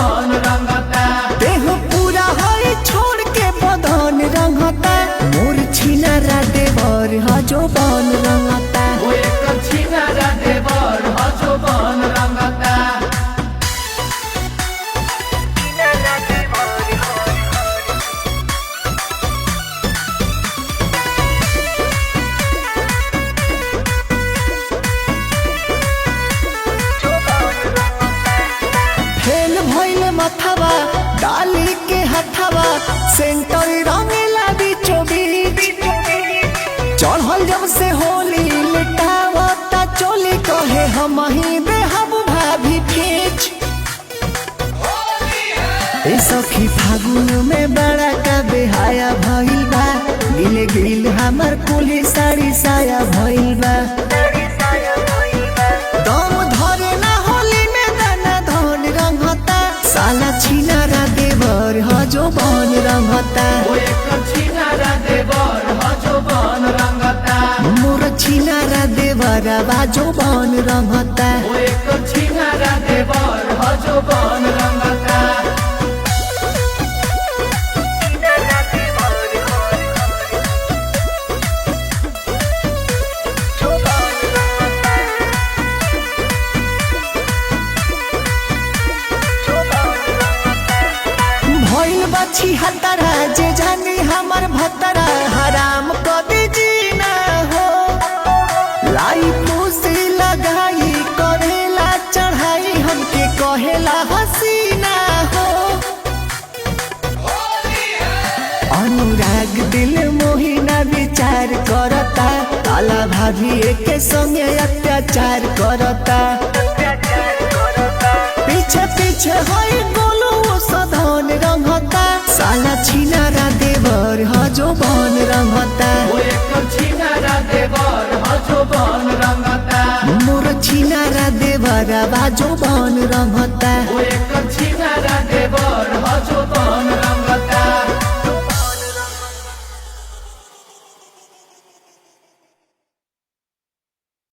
बन रंगता। देह पूरा है छोड़ के बदन रंगता। मोर छिनारा देवर हजो बन रंगता। वो एक छिनारा देवर हजो बन रंगता। फेल भइल मथवा डाली के हथवा सेंटर रंगेला बीचो बीच। चढ़ल जब से होली लिटावता चोली कहे हम ही देहब भाभी खींच। ए सखी फागुन में बड़ा का बेहाया भइल बा। गिले गिल हमर कुली साड़ी साया भइल बा। दम धरे ना होली में दाना धन रंगता। साला छिनारा देवर हजो बन रंगता। वो एक छिनारा देवर हजो बन रंगता। मोर छिनारा देवर बाजो बन रंगता। वो एक छिनारा देवर हजो बन रंगता। भइल बाछी हतरा जे जानी हमर भतरा हराम कदी जीना हो। लाई पूसी लगाई करेला चढ़ाई हमके कहेला हसीना हो। अनुराग दिल मोहिना विचार करता। काला भाभी के संगे अत्याचार करता। पीछे पीछे होई गोलू सधन रंगता। साला छिनारा देवर हजो बन रंगता। वो एक छिनारा देवर हजो बन रंगता। मोर छिनारा देवर बाजो बन रंगता। वो एक छिनारा देवर हजो बन